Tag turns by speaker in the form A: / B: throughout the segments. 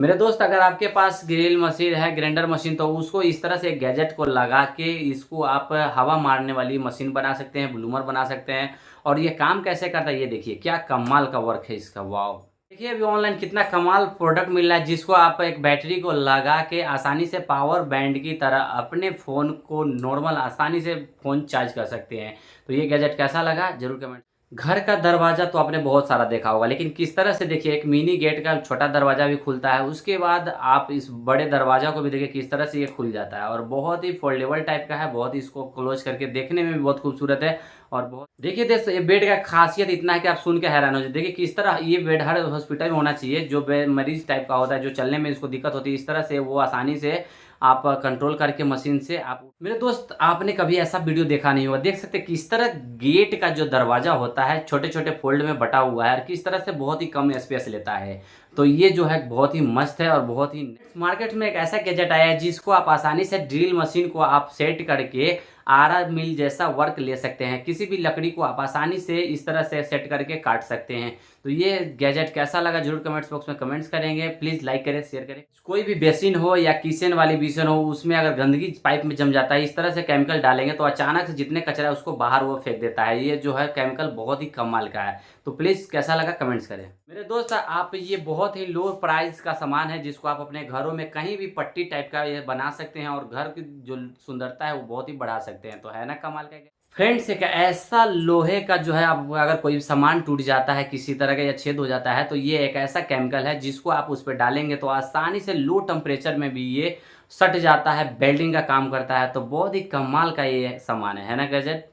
A: मेरे दोस्त, अगर आपके पास ग्रिल मशीन है, ग्राइंडर मशीन, तो उसको इस तरह से एक गैजेट को लगा के इसको आप हवा मारने वाली मशीन बना सकते हैं, ब्लूमर बना सकते हैं। और ये काम कैसे करता है ये देखिए, क्या कमाल का वर्क है इसका। वाव! देखिए अभी ऑनलाइन कितना कमाल प्रोडक्ट मिल रहा है, जिसको आप एक बैटरी को लगा के आसानी से पावर बैंक की तरह अपने फ़ोन को नॉर्मल आसानी से फ़ोन चार्ज कर सकते हैं। तो ये गैजेट कैसा लगा ज़रूर कमेंट। घर का दरवाज़ा तो आपने बहुत सारा देखा होगा, लेकिन किस तरह से देखिए एक मिनी गेट का छोटा दरवाज़ा भी खुलता है, उसके बाद आप इस बड़े दरवाज़ा को भी देखिए किस तरह से ये खुल जाता है और बहुत ही फोल्डेबल टाइप का है। बहुत ही इसको क्लोज करके देखने में भी बहुत खूबसूरत है। और बहुत देखिए ये बेड का खासियत इतना है कि आप सुन के हैरान हो जाए। देखिए किस तरह ये बेड हर हॉस्पिटल में होना चाहिए, जो मरीज टाइप का होता है, जो चलने में इसको दिक्कत होती है, इस तरह से वो आसानी से आप कंट्रोल करके मशीन से आप। मेरे दोस्त, आपने कभी ऐसा वीडियो देखा नहीं होगा। देख सकते हैं किस तरह गेट का जो दरवाजा होता है छोटे छोटे फोल्ड में बटा हुआ है और किस तरह से बहुत ही कम स्पेस लेता है। तो ये जो है बहुत ही मस्त है और बहुत ही मार्केट में एक ऐसा गैजेट आया है जिसको आप आसानी से ड्रिल मशीन को आप सेट करके आरा मिल जैसा वर्क ले सकते हैं। किसी भी लकड़ी को आप आसानी से इस तरह से सेट करके काट सकते हैं। तो ये गैजेट कैसा लगा जरूर कमेंट्स बॉक्स में कमेंट्स करेंगे। प्लीज़ लाइक करें, शेयर करें। कोई भी बेसिन हो या किचन वाली बेसिन हो, उसमें अगर गंदगी पाइप में जम जाता है, इस तरह से केमिकल डालेंगे तो अचानक से जितने कचरा है उसको बाहर वो फेंक देता है। ये जो है केमिकल बहुत ही कमाल का है। तो प्लीज़ कैसा लगा कमेंट्स करें। मेरे दोस्त, आप ये बहुत ही लो प्राइस का सामान है जिसको आप अपने घरों में कहीं भी पट्टी टाइप का ये बना सकते हैं और घर की जो सुंदरता है वो बहुत ही बढ़ा सकते हैं। तो है ना कमाल का। फ्रेंड्स, एक ऐसा लोहे का जो है, आप अगर कोई सामान टूट जाता है किसी तरह का या छेद हो जाता है, तो ये एक ऐसा केमिकल है जिसको आप उस पर डालेंगे तो आसानी से लो टेम्परेचर में भी ये सट जाता है, वेल्डिंग का काम करता है। तो बहुत ही कमाल का ये सामान है ना गैजेट।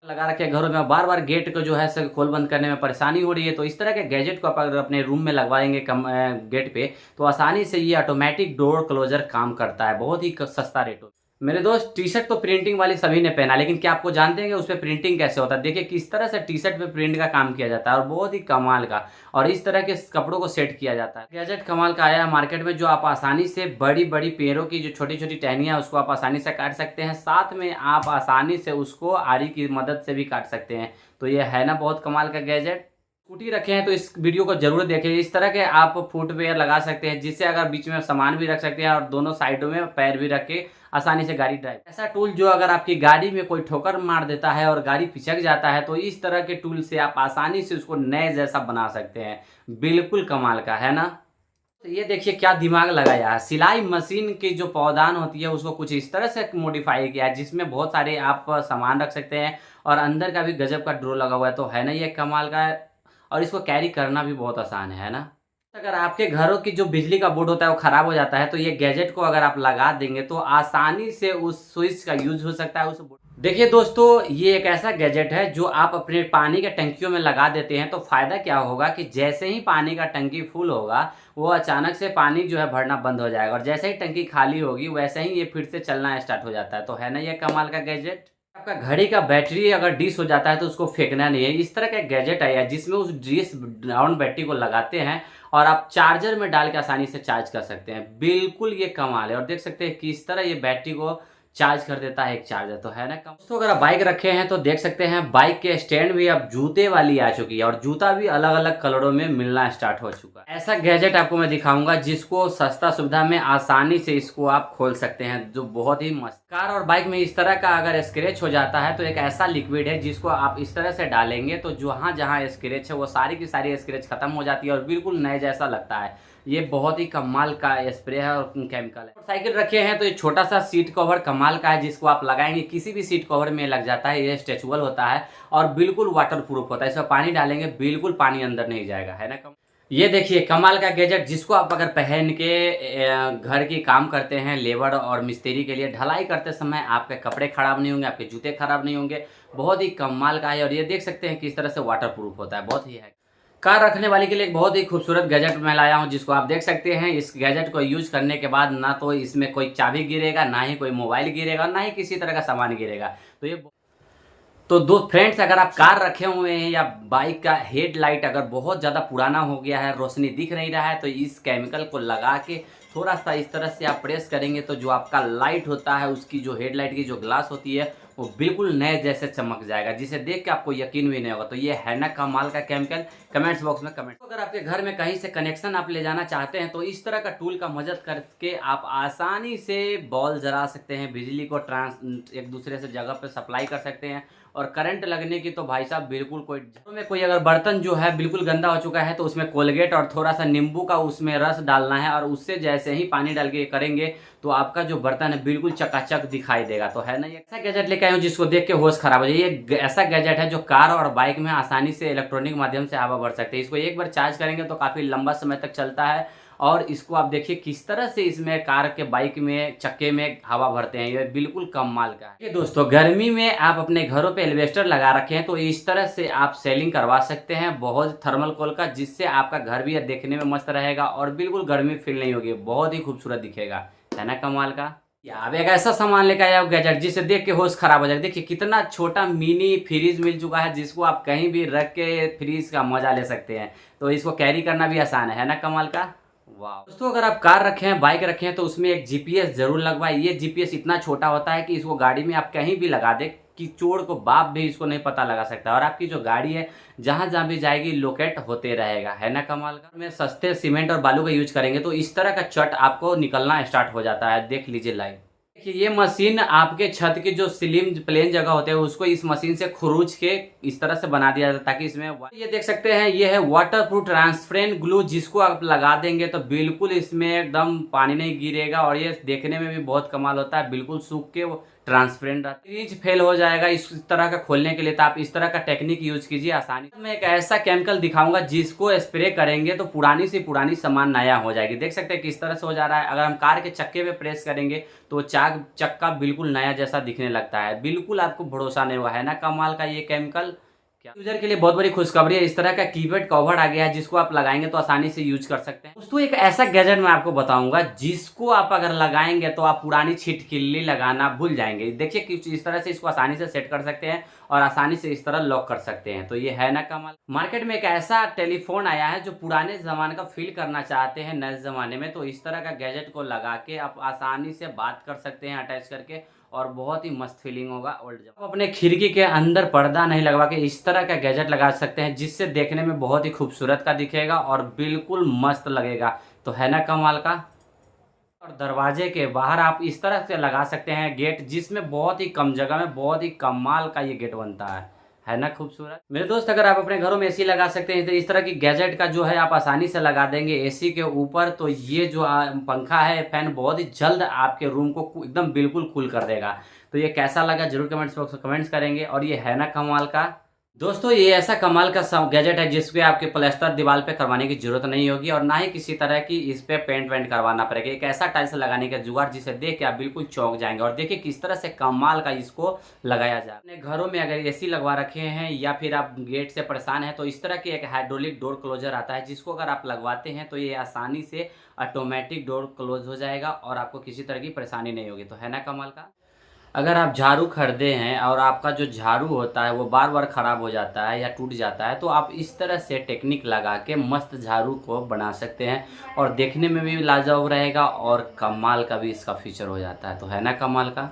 A: लगा रखे घरों में, बार बार गेट को जो है से खोल बंद करने में परेशानी हो रही है, तो इस तरह के गैजेट को आप अगर अपने रूम में लगवाएंगे गेट पे, तो आसानी से ये ऑटोमेटिक डोर क्लोजर काम करता है, बहुत ही सस्ता रेट हो। मेरे दोस्त, टी शर्ट तो प्रिंटिंग वाली सभी ने पहना, लेकिन क्या आपको जानते हैं कि उस पर प्रिंटिंग कैसे होता है? देखिए किस तरह से टी शर्ट पे प्रिंट का काम किया जाता है और बहुत ही कमाल का। और इस तरह के कपड़ों को सेट किया जाता है। गैजेट कमाल का आया है मार्केट में, जो आप आसानी से बड़ी बड़ी पेड़ों की जो छोटी छोटी टहनियाँ उसको आप आसानी से काट सकते हैं, साथ में आप आसानी से उसको आरी की मदद से भी काट सकते हैं। तो ये है ना बहुत कमाल का गैजेट। स्कूटी रखे हैं तो इस वीडियो को जरूर देखें। इस तरह के आप फुटवेयर लगा सकते हैं, जिससे अगर बीच में सामान भी रख सकते हैं और दोनों साइडों में पैर भी रख के आसानी से गाड़ी ड्राइव। ऐसा टूल जो अगर आपकी गाड़ी में कोई ठोकर मार देता है और गाड़ी पिचक जाता है, तो इस तरह के टूल से आप आसानी से उसको नए जैसा बना सकते हैं। बिल्कुल कमाल का है ना। तो ये देखिए क्या दिमाग लगाया है। सिलाई मशीन की जो पौधान होती है उसको कुछ इस तरह से मॉडिफाई किया है, जिसमें बहुत सारे आप सामान रख सकते हैं और अंदर का भी गजब का ड्रॉ लगा हुआ है। तो है ना ये कमाल का है और इसको कैरी करना भी बहुत आसान है ना। अगर आपके घरों की जो बिजली का बोर्ड होता है वो खराब हो जाता है, तो ये गैजेट को अगर आप लगा देंगे तो आसानी से उस स्विच का यूज हो सकता है उस बोर्ड। देखिए दोस्तों, ये एक ऐसा गैजेट है जो आप अपने पानी के टंकियों में लगा देते हैं, तो फायदा क्या होगा कि जैसे ही पानी का टंकी फुल होगा, वो अचानक से पानी जो है भरना बंद हो जाएगा और जैसे ही टंकी खाली होगी वैसे ही ये फिर से चलना स्टार्ट हो जाता है। तो है ना ये कमाल का गैजेट। आपका घड़ी का बैटरी अगर डिस हो जाता है तो उसको फेंकना नहीं है। इस तरह का गैजेट आया है जिसमें उस डिस डाउन बैटरी को लगाते हैं और आप चार्जर में डाल के आसानी से चार्ज कर सकते हैं। बिल्कुल ये कमाल है और देख सकते हैं किस तरह ये बैटरी को चार्ज कर देता है एक चार्जर। तो है ना कम। दोस्तों, अगर आप बाइक रखे हैं तो देख सकते हैं बाइक के स्टैंड भी अब जूते वाली आ चुकी है और जूता भी अलग अलग कलरों में मिलना स्टार्ट हो चुका है। ऐसा गैजेट आपको मैं दिखाऊंगा जिसको सस्ता सुविधा में आसानी से इसको आप खोल सकते हैं, जो बहुत ही मस्त। कार और बाइक में इस तरह का अगर स्क्रैच हो जाता है तो एक ऐसा लिक्विड है जिसको आप इस तरह से डालेंगे तो जहाँ जहाँ स्क्रैच है वो सारी की सारी स्क्रैच खत्म हो जाती है और बिल्कुल नए जैसा लगता है। ये बहुत ही कमाल का स्प्रे है और केमिकल है। साइकिल रखे हैं तो ये छोटा सा सीट कवर कमाल का है, जिसको आप लगाएंगे किसी भी सीट कवर में लग जाता है। ये स्ट्रेचेबल होता है और बिल्कुल वाटर प्रूफ होता है। इसमें पानी डालेंगे बिल्कुल पानी अंदर नहीं जाएगा, है ना। ये देखिए कमाल का गैजेट, जिसको आप अगर पहन के घर की काम करते हैं, लेबर और मिस्त्री के लिए ढलाई करते समय आपके कपड़े खराब नहीं होंगे, आपके जूते खराब नहीं होंगे। बहुत ही कमाल का है और ये देख सकते हैं किस तरह से वाटर प्रूफ होता है, बहुत ही है। कार रखने वाले के लिए एक बहुत ही खूबसूरत गैजेट मैं लाया हूं, जिसको आप देख सकते हैं। इस गैजेट को यूज करने के बाद ना तो इसमें कोई चाबी गिरेगा, ना ही कोई मोबाइल गिरेगा, ना ही किसी तरह का सामान गिरेगा। तो ये तो दो फ्रेंड्स, अगर आप कार रखे हुए हैं या बाइक का हेडलाइट अगर बहुत ज़्यादा पुराना हो गया है, रोशनी दिख नहीं रहा है, तो इस केमिकल को लगा के थोड़ा सा इस तरह से आप प्रेस करेंगे तो जो आपका लाइट होता है उसकी जो हेडलाइट की जो ग्लास होती है वो बिल्कुल नए जैसे चमक जाएगा, जिसे देख के आपको यकीन भी नहीं होगा। तो ये है ना कमाल का केमिकल, कमेंट्स बॉक्स में कमेंट। अगर आपके घर में कहीं से कनेक्शन आप ले जाना चाहते हैं तो इस तरह का टूल का मदद करके आप आसानी से बॉल जला सकते हैं, बिजली को एक दूसरे से जगह पे सप्लाई कर सकते हैं। और करंट लगने की तो भाई साहब बिल्कुल कोई अगर बर्तन जो है बिल्कुल गंदा हो चुका है तो उसमें कोलगेट और थोड़ा सा नींबू का उसमें रस डालना है और उससे जैसे ही पानी डाल के करेंगे तो आपका जो बर्तन है बिल्कुल चकाचक दिखाई देगा। तो है ना, ये ऐसा गैजेट लेके आए हूँ जिसको देख के होश खराब हो जाए। ये ऐसा गैजेट है जो कार और बाइक में आसानी से इलेक्ट्रॉनिक माध्यम से हवा भर सकते हैं। इसको एक बार चार्ज करेंगे तो काफी लंबा समय तक चलता है। और इसको आप देखिए किस तरह से इसमें कार के बाइक में चक्के में हवा भरते हैं, ये बिल्कुल कमाल का है। ये दोस्तों गर्मी में आप अपने घरों पे एल्वेस्टर लगा रखे हैं तो इस तरह से आप सेलिंग करवा सकते हैं बहुत थर्मल कोल का, जिससे आपका घर भी देखने में मस्त रहेगा और बिल्कुल गर्मी फील नहीं होगी, बहुत ही खूबसूरत दिखेगा। है ना कमाल का। या अब एक ऐसा सामान लेकर आया गैजेट जिसे देख के होश खराब हो जाएगा। देखिए कितना छोटा मिनी फ्रिज मिल चुका है जिसको आप कहीं भी रख के फ्रिज का मजा ले सकते हैं। तो इसको कैरी करना भी आसान है ना कमाल का। वाह दोस्तों, अगर आप कार रखे हैं, बाइक रखे हैं तो उसमें एक जीपीएस जरूर लगवाए। ये जीपीएस इतना छोटा होता है कि इसको गाड़ी में आप कहीं भी लगा दे कि चोर को बाप भी इसको नहीं पता लगा सकता और आपकी जो गाड़ी है जहां जहां भी जाएगी लोकेट होते रहेगा। है ना कमाल का। में सस्ते सीमेंट और बालू का यूज करेंगे तो इस तरह का चट आपको निकलना स्टार्ट हो जाता है, देख लीजिए लाइव। देखिए ये मशीन आपके छत की जो स्लिम प्लेन जगह होते हैं उसको इस मशीन से खुरूच के इस तरह से बना दिया जाता है ताकि इसमें ये देख सकते हैं ये है वाटर प्रूफ ट्रांसपेरेंट ग्लू, जिसको आप लगा देंगे तो बिल्कुल इसमें एकदम पानी नहीं गिरेगा और ये देखने में भी बहुत कमाल होता है, बिल्कुल सूख के वो ट्रांसपेरेंट रहता है। फ्रिज फेल हो जाएगा इस तरह का खोलने के लिए तो आप इस तरह का टेक्निक यूज कीजिए आसानी। मैं एक ऐसा केमिकल दिखाऊंगा जिसको स्प्रे करेंगे तो पुरानी से पुरानी सामान नया हो जाएगी। देख सकते हैं किस तरह से हो जा रहा है। अगर हम कार के चक्के पे प्रेस करेंगे तो चक्का बिल्कुल नया जैसा दिखने लगता है, बिल्कुल आपको भरोसा नहीं हुआ। है ना कमाल का ये केमिकल। यूजर के लिए बहुत बड़ी खुशखबरी है, इस तरह का कीपैड कवर आ गया है जिसको आप लगाएंगे तो आसानी से यूज कर सकते हैं। दोस्तों एक ऐसा गैजेट मैं आपको बताऊंगा जिसको आप अगर लगाएंगे तो आप पुरानी छिटकिल्ली लगाना भूल जाएंगे। देखिए कि इस तरह से इसको आसानी से सेट कर सकते हैं और आसानी से इस तरह लॉक कर सकते हैं। तो ये है ना कमाल। मार्केट में एक ऐसा टेलीफोन आया है जो पुराने जमाने का फील करना चाहते हैं नए जमाने में, तो इस तरह का गैजेट को लगा के आप आसानी से बात कर सकते हैं अटैच करके और बहुत ही मस्त फीलिंग होगा। ओल्ड जब अपने खिड़की के अंदर पर्दा नहीं लगवा के इस तरह का गैजेट लगा सकते हैं जिससे देखने में बहुत ही खूबसूरत का दिखेगा और बिल्कुल मस्त लगेगा। तो है ना कमाल का। और दरवाजे के बाहर आप इस तरह से लगा सकते हैं गेट, जिसमें बहुत ही कम जगह में बहुत ही कमाल का ये गेट बनता है ना खूबसूरत। मेरे दोस्त अगर आप अपने घरों में एसी लगा सकते हैं तो इस तरह की गैजेट का जो है आप आसानी से लगा देंगे एसी के ऊपर तो ये जो पंखा है फैन बहुत ही जल्द आपके रूम को एकदम बिल्कुल कूल कर देगा। तो ये कैसा लगा जरूर कमेंट्स बॉक्स में कमेंट्स करेंगे। और ये है ना कमाल का। दोस्तों ये ऐसा कमाल का गैजेट है जिसपे आपके प्लास्टर दीवार पे करवाने की जरूरत नहीं होगी और ना ही किसी तरह की इस पे पेंट वेंट करवाना पड़ेगा। एक ऐसा टाइल्स लगाने का जुगाड़ जिसे देख के आप बिल्कुल चौंक जाएंगे। और देखिए किस तरह से कमाल का इसको लगाया जाए। अपने घरों में अगर एसी लगवा रखे हैं या फिर आप गेट से परेशान हैं तो इस तरह की एक हाइड्रोलिक डोर क्लोजर आता है जिसको अगर आप लगवाते हैं तो ये आसानी से ऑटोमेटिक डोर क्लोज हो जाएगा और आपको किसी तरह की परेशानी नहीं होगी। तो है ना कमाल का। अगर आप झाड़ू खरीदे हैं और आपका जो झाड़ू होता है वो बार बार ख़राब हो जाता है या टूट जाता है तो आप इस तरह से टेक्निक लगा के मस्त झाड़ू को बना सकते हैं और देखने में भी लाजवाब रहेगा और कमाल का भी इसका फीचर हो जाता है। तो है ना कमाल का।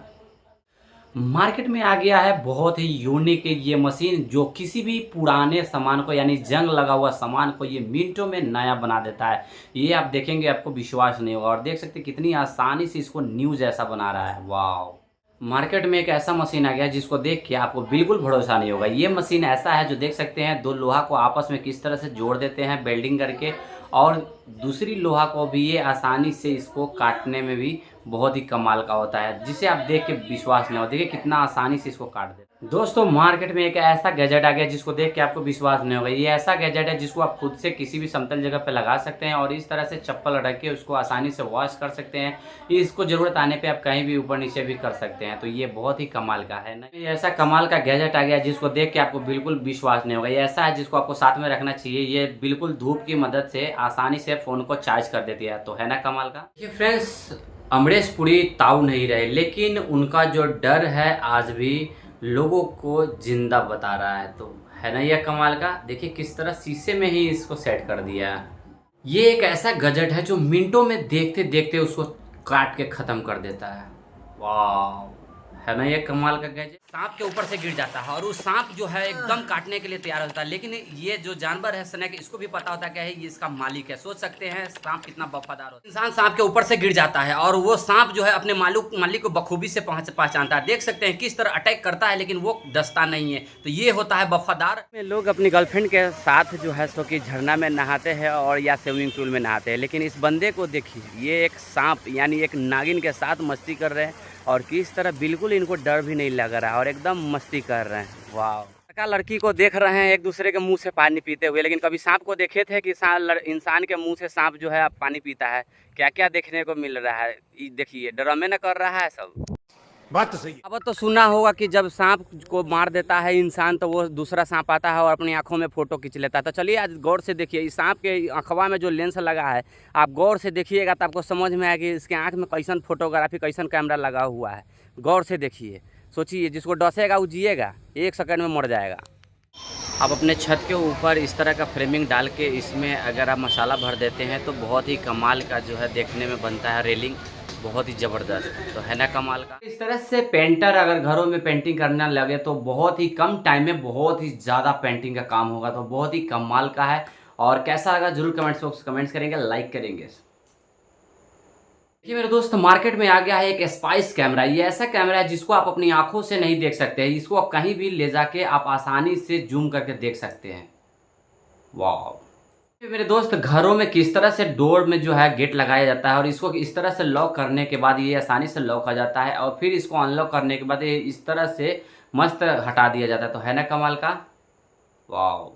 A: मार्केट में आ गया है बहुत ही यूनिक ये मशीन जो किसी भी पुराने सामान को यानी जंग लगा हुआ सामान को ये मिनटों में नया बना देता है। ये आप देखेंगे आपको विश्वास नहीं होगा और देख सकते कितनी आसानी से इसको न्यू जैसा बना रहा है। वाह। मार्केट में एक ऐसा मशीन आ गया है जिसको देख के आपको बिल्कुल भरोसा नहीं होगा। ये मशीन ऐसा है जो देख सकते हैं दो लोहा को आपस में किस तरह से जोड़ देते हैं वेल्डिंग करके और दूसरी लोहा को भी ये आसानी से इसको काटने में भी बहुत ही कमाल का होता है जिसे आप देख के विश्वास नहीं होगा। देखिए कितना आसानी से इसको काट देते हैं। दोस्तों मार्केट में एक ऐसा गैजेट आ गया जिसको देख के आपको विश्वास नहीं होगा। ये ऐसा गैजेट है जिसको आप खुद से किसी भी समतल जगह पे लगा सकते हैं और इस तरह से चप्पल रख के उसको आसानी से वॉश कर सकते हैं। इसको जरूरत आने पे आप कहीं भी ऊपर नीचे भी कर सकते हैं। तो ये बहुत ही कमाल का है ना। ये ऐसा कमाल का गैजेट आ गया जिसको देख के आपको बिल्कुल विश्वास नहीं होगा। ये ऐसा है जिसको आपको साथ में रखना चाहिए। ये बिल्कुल धूप की मदद से आसानी से फोन को चार्ज कर देती है। तो है ना कमाल का। ये फ्रेंड्स अमरीश पुरी ताऊ नहीं रहे लेकिन उनका जो डर है आज भी लोगों को जिंदा बता रहा है। तो है ना यह कमाल का। देखिए किस तरह शीशे में ही इसको सेट कर दिया है। ये एक ऐसा गैजेट है जो मिनटों में देखते देखते उसको काट के खत्म कर देता है। वाह, है ना ये कमाल का गैजेट। सांप के ऊपर से गिर जाता है और वो सांप जो है एकदम काटने के लिए तैयार होता है, लेकिन ये जो जानवर है स्नेक, इसको भी पता होता है क्या है ये इसका मालिक है। सोच सकते हैं सांप कितना वफादार होता है। इंसान सांप के ऊपर से गिर जाता है और वो सांप जो है अपने मालिक को बखूबी से पहचानता है। देख सकते हैं किस तरह अटैक करता है, लेकिन वो डसता नहीं है। तो ये होता है वफादार। लोग अपनी गर्लफ्रेंड के साथ जो है सो कि झरना में नहाते हैं और या स्विमिंग पूल में नहाते हैं, लेकिन इस बंदे को देखिए, ये एक सांप यानी एक नागिन के साथ मस्ती कर रहे हैं और किस तरह बिल्कुल इनको डर भी नहीं लग रहा है और एकदम मस्ती कर रहे हैं। वाह, लड़का लड़की को देख रहे हैं एक दूसरे के मुंह से पानी पीते हुए, लेकिन कभी सांप को देखे थे कि इंसान के मुंह से सांप जो है पानी पीता है? क्या क्या देखने को मिल रहा है, देखिए ड्रामे न कर रहा है सब। बात तो सही है। अब तो सुना होगा कि जब सांप को मार देता है इंसान तो वो दूसरा सांप आता है और अपनी आंखों में फोटो खींच लेता है। तो चलिए आज गौर से देखिए, इस सांप के आंखवा में जो लेंस लगा है, आप गौर से देखिएगा तो आपको समझ में आएगी इसके आंख में कैसन फोटोग्राफी, कैसन कैमरा लगा हुआ है। गौर से देखिए, सोचिए जिसको डसेगा वो जिएगा, 1 सेकंड में मर जाएगा। आप अपने छत के ऊपर इस तरह का फ्रेमिंग डाल के इसमें अगर आप मसाला भर देते हैं तो बहुत ही कमाल का जो है देखने में बनता है रेलिंग, बहुत ही ज़बरदस्त। तो है ना कमाल का। इस तरह से पेंटर अगर घरों में पेंटिंग करने लगे तो बहुत ही कम टाइम में बहुत ही ज़्यादा पेंटिंग का काम होगा। तो बहुत ही कमाल का है। और कैसा लगा जरूर कमेंट्स बॉक्स कमेंट्स करेंगे, लाइक करेंगे। देखिए मेरे दोस्त, मार्केट में आ गया है एक स्पाइस कैमरा। ये ऐसा कैमरा है जिसको आप अपनी आंखों से नहीं देख सकते हैं, इसको आप कहीं भी ले जाके आप आसानी से जूम करके देख सकते हैं। वाह मेरे दोस्त, घरों में किस तरह से डोर में जो है गेट लगाया जाता है और इसको इस तरह से लॉक करने के बाद ये आसानी से लॉक हो जाता है और फिर इसको अनलॉक करने के बाद ये इस तरह से मस्त हटा दिया जाता है। तो है ना कमाल का। वाह,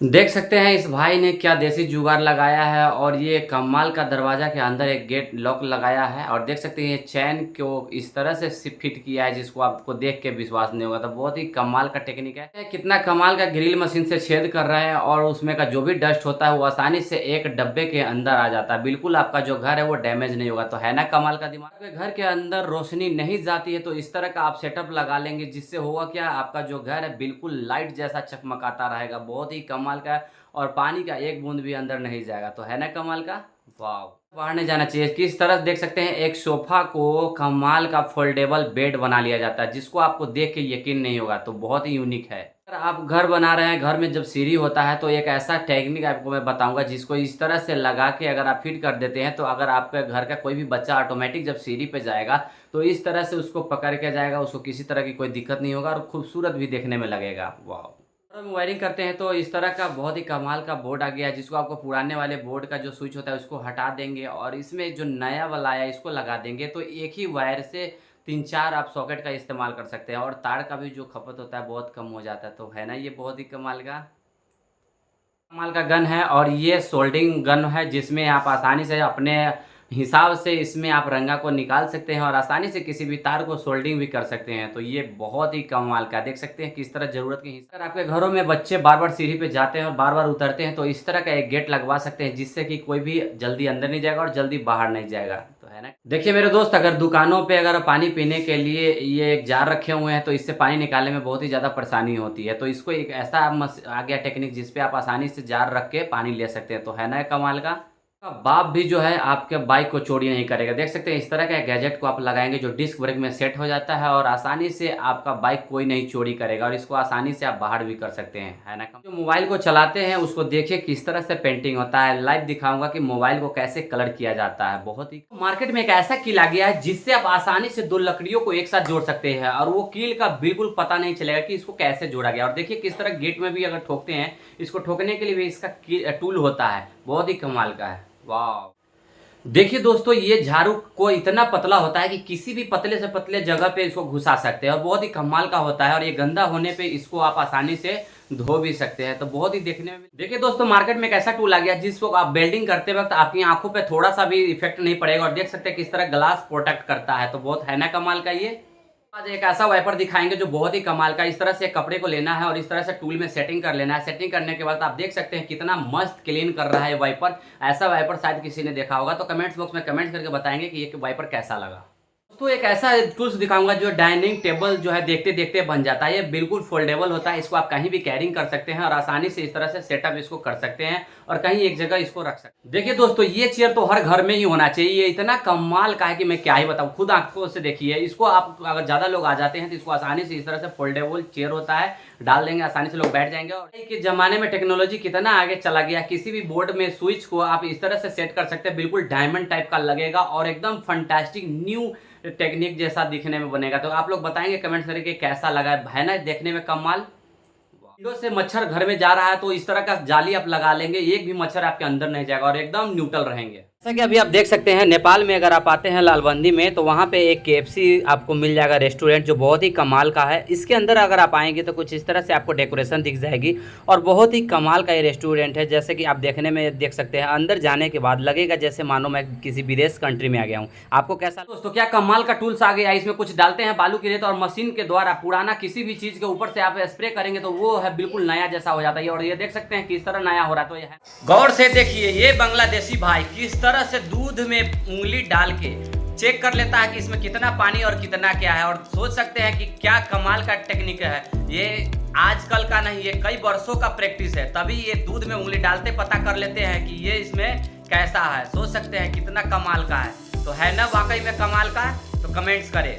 A: देख सकते हैं इस भाई ने क्या देसी जुगाड़ लगाया है और ये कमाल का दरवाजा के अंदर एक गेट लॉक लगाया है और देख सकते हैं ये चैन को इस तरह से फिट किया है जिसको आपको देख के विश्वास नहीं होगा। तो बहुत ही कमाल का टेक्निक है। कितना कमाल का ग्रिल मशीन से छेद कर रहे हैं और उसमें का जो भी डस्ट होता है वो आसानी से एक डब्बे के अंदर आ जाता है। बिल्कुल आपका जो घर है वो डैमेज नहीं होगा। तो है ना कमाल का दिमाग। घर के अंदर रोशनी नहीं जाती है तो इस तरह का आप सेटअप लगा लेंगे, जिससे होगा क्या, आपका जो घर है बिल्कुल लाइट जैसा चकमकाता रहेगा। बहुत ही कमाल का और पानी का एक बूंद भी अंदर नहीं जाएगा। तो है ना कमाल का। वाह, बाहर नहीं जाना चाहिए। किस तरह देख सकते हैं एक सोफा को कमाल का फोल्डेबल बेड बना लिया जाता है, जिसको आपको देख के यकीन नहीं होगा। तो बहुत ही यूनिक है। अगर आप घर बना रहे हैं, घर में जब सीढ़ी होता है तो एक ऐसा टेक्निक आपको मैं बताऊंगा जिसको इस तरह से लगा के अगर आप फिट कर देते हैं तो अगर आपके घर का कोई भी बच्चा ऑटोमेटिक जब सीढ़ी पे जाएगा तो इस तरह से उसको पकड़ के जाएगा, उसको किसी तरह की कोई दिक्कत नहीं होगा और खूबसूरत भी देखने में लगेगा। वाह, हम वायरिंग करते हैं तो इस तरह का बहुत ही कमाल का बोर्ड आ गया है, जिसको आपको पुराने वाले बोर्ड का जो स्विच होता है उसको हटा देंगे और इसमें जो नया वाला आया इसको लगा देंगे। तो एक ही वायर से 3-4 आप सॉकेट का इस्तेमाल कर सकते हैं और तार का भी जो खपत होता है बहुत कम हो जाता है। तो है ना ये बहुत ही कमाल का गन है और ये सोल्डिंग गन है जिसमें आप आसानी से अपने हिसाब से इसमें आप रंगा को निकाल सकते हैं और आसानी से किसी भी तार को सोल्डिंग भी कर सकते हैं। तो ये बहुत ही कमाल का, देख सकते हैं किस तरह जरूरत के हिसाब। अगर आपके घरों में बच्चे बार बार सीढ़ी पे जाते हैं और बार बार उतरते हैं तो इस तरह का एक गेट लगवा सकते हैं जिससे कि कोई भी जल्दी अंदर नहीं जाएगा और जल्दी बाहर नहीं जाएगा। तो है ना। देखिए मेरे दोस्त, अगर दुकानों पे अगर पानी पीने के लिए ये एक जार रखे हुए हैं तो इससे पानी निकालने में बहुत ही ज़्यादा परेशानी होती है। तो इसको एक ऐसा आ गया टेक्निक जिसपे आप आसानी से जार रख के पानी ले सकते हैं। तो है ना कमाल का। बाप भी जो है आपके बाइक को चोरी नहीं करेगा। देख सकते हैं इस तरह का गैजेट को आप लगाएंगे जो डिस्क ब्रेक में सेट हो जाता है और आसानी से आपका बाइक कोई नहीं चोरी करेगा और इसको आसानी से आप बाहर भी कर सकते हैं। है ना। जो मोबाइल को चलाते हैं उसको देखिए किस तरह से पेंटिंग होता है। लाइव दिखाऊंगा कि मोबाइल को कैसे कलर किया जाता है। बहुत ही मार्केट में एक ऐसा कील आ गया है जिससे आप आसानी से 2 लकड़ियों को एक साथ जोड़ सकते हैं और वो कील का बिल्कुल पता नहीं चलेगा कि इसको कैसे जोड़ा गया। और देखिए किस तरह गेट में भी अगर ठोकते हैं, इसको ठोकने के लिए भी इसका टूल होता है। बहुत ही कमाल का है। वाह, देखिए दोस्तों, ये झाड़ू को इतना पतला होता है कि किसी भी पतले से पतले जगह पे इसको घुसा सकते हैं और बहुत ही कमाल का होता है और ये गंदा होने पे इसको आप आसानी से धो भी सकते हैं। तो बहुत ही देखने में, देखिए दोस्तों, मार्केट में एक ऐसा टूल आ गया जिसको आप वेल्डिंग करते वक्त आपकी आंखों पे थोड़ा सा भी इफेक्ट नहीं पड़ेगा और देख सकते हैं किस तरह ग्लास प्रोटेक्ट करता है। तो बहुत है ना कमाल का। ये आज एक ऐसा वाइपर दिखाएंगे जो बहुत ही कमाल का। इस तरह से कपड़े को लेना है और इस तरह से टूल में सेटिंग कर लेना है। सेटिंग करने के बाद आप देख सकते हैं कितना मस्त क्लीन कर रहा है वाइपर। ऐसा वाइपर शायद किसी ने देखा होगा। तो कमेंट्स बॉक्स में कमेंट करके बताएंगे कि ये वाइपर कैसा लगा। तो एक ऐसा टूल्स दिखाऊंगा जो डाइनिंग टेबल जो है देखते देखते बन जाता है। ये बिल्कुल फोल्डेबल होता है, इसको आप कहीं भी कैरिंग कर सकते हैं और आसानी से इस तरह से सेटअप इसको कर सकते हैं और कहीं एक जगह इसको रख सकते हैं। देखिए दोस्तों, ये चेयर तो हर घर में ही होना चाहिए। ये इतना कमाल का है कि मैं क्या ही बताऊं, खुद आंखों से देखिए इसको। आप अगर ज्यादा लोग आ जाते हैं तो इसको आसानी से इस तरह से फोल्डेबल चेयर होता है, डाल देंगे, आसानी से लोग बैठ जाएंगे। और के जमाने में टेक्नोलॉजी कितना आगे चला गया, किसी भी बोर्ड में स्विच को आप इस तरह से सेट कर सकते हैं, बिल्कुल डायमंड टाइप का लगेगा और एकदम फंटास्टिक न्यू टेक्निक जैसा दिखने में बनेगा। तो आप लोग बताएंगे कमेंट करके कैसा लगा है ना देखने में कमाल। विंडो से मच्छर घर में जा रहा है तो इस तरह का जाली आप लगा लेंगे, एक भी मच्छर आपके अंदर नहीं जाएगा और एकदम न्यूट्रल रहेंगे। जैसा कि अभी आप देख सकते हैं, नेपाल में अगर आप आते हैं लालबंदी में तो वहाँ पे एक KFC आपको मिल जाएगा रेस्टोरेंट, जो बहुत ही कमाल का है। इसके अंदर अगर आप आएंगे तो कुछ इस तरह से आपको डेकोरेशन दिख जाएगी और बहुत ही कमाल का ये रेस्टोरेंट है। जैसे कि आप देखने में देख सकते हैं, अंदर जाने के बाद लगेगा जैसे मानो मैं किसी विदेश कंट्री में आ गया हूँ। आपको कैसा दोस्तों, क्या कमाल का टूल्स आ गया। इसमें कुछ डालते हैं बालू की रेत और मशीन के द्वारा पुराना किसी भी चीज के ऊपर से आप स्प्रे करेंगे तो वो है बिल्कुल नया जैसा हो जाता है। और ये देख सकते हैं किस तरह नया हो रहा है। तो ये है, गौर से देखिए, ये बांग्लादेशी भाई किस तरह से दूध में उंगली डाल के चेक कर लेता है कि इसमें कितना पानी और कितना क्या है। और सोच सकते हैं कि क्या कमाल का टेक्निक है। ये आजकल का नहीं, ये कई वर्षों का प्रैक्टिस है, तभी ये दूध में उंगली डालते पता कर लेते हैं कि ये इसमें कैसा है। सोच सकते हैं कितना कमाल का है। तो है ना वाकई में कमाल का? तो कमेंट्स करें।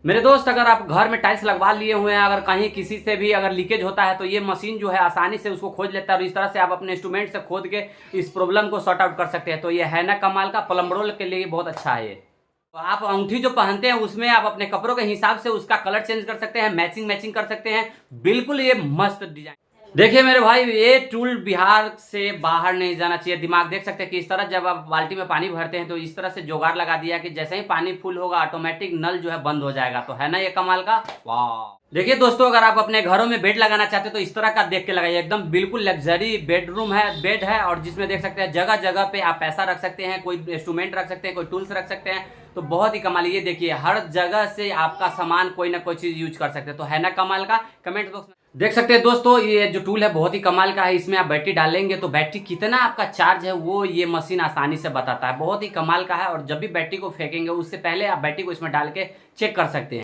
A: मेरे दोस्त, अगर आप घर में टाइल्स लगवा लिए हुए हैं, अगर कहीं किसी से भी अगर लीकेज होता है तो ये मशीन जो है आसानी से उसको खोज लेता है और इस तरह से आप अपने इंस्ट्रूमेंट से खोद के इस प्रॉब्लम को सॉर्ट आउट कर सकते हैं। तो ये है ना कमाल का, प्लम्बरों के लिए बहुत अच्छा है ये। तो आप अंगूठी जो पहनते हैं उसमें आप अपने कपड़ों के हिसाब से उसका कलर चेंज कर सकते हैं, मैचिंग कर सकते हैं। बिल्कुल ये मस्त डिजाइन। देखिए मेरे भाई, ये टूल बिहार से बाहर नहीं जाना चाहिए। दिमाग देख सकते हैं कि इस तरह जब आप बाल्टी में पानी भरते हैं तो इस तरह से जुगाड़ लगा दिया कि जैसे ही पानी फुल होगा ऑटोमेटिक नल जो है बंद हो जाएगा। तो है ना ये कमाल का, वाह। देखिए दोस्तों, अगर आप अपने घरों में बेड लगाना चाहते हैं तो इस तरह का देख के लगाइए। एकदम बिल्कुल लग्जरी बेडरूम है, बेड है और जिसमें देख सकते हैं जगह जगह पे आप पैसा रख सकते हैं, कोई इंस्ट्रूमेंट रख सकते हैं, कोई टूल्स रख सकते हैं। तो बहुत ही कमाल। ये देखिए, हर जगह से आपका सामान कोई ना कोई चीज यूज कर सकते हैं। तो है ना कमाल का, कमेंट बॉक्स में देख सकते हैं दोस्तों। ये जो टूल है बहुत ही कमाल का है। इसमें आप बैटरी डालेंगे तो बैटरी कितना आपका चार्ज है वो ये मशीन आसानी से बताता है। बहुत ही कमाल का है। और जब भी बैटरी को फेंकेंगे उससे पहले आप बैटरी को इसमें डाल के चेक कर सकते हैं।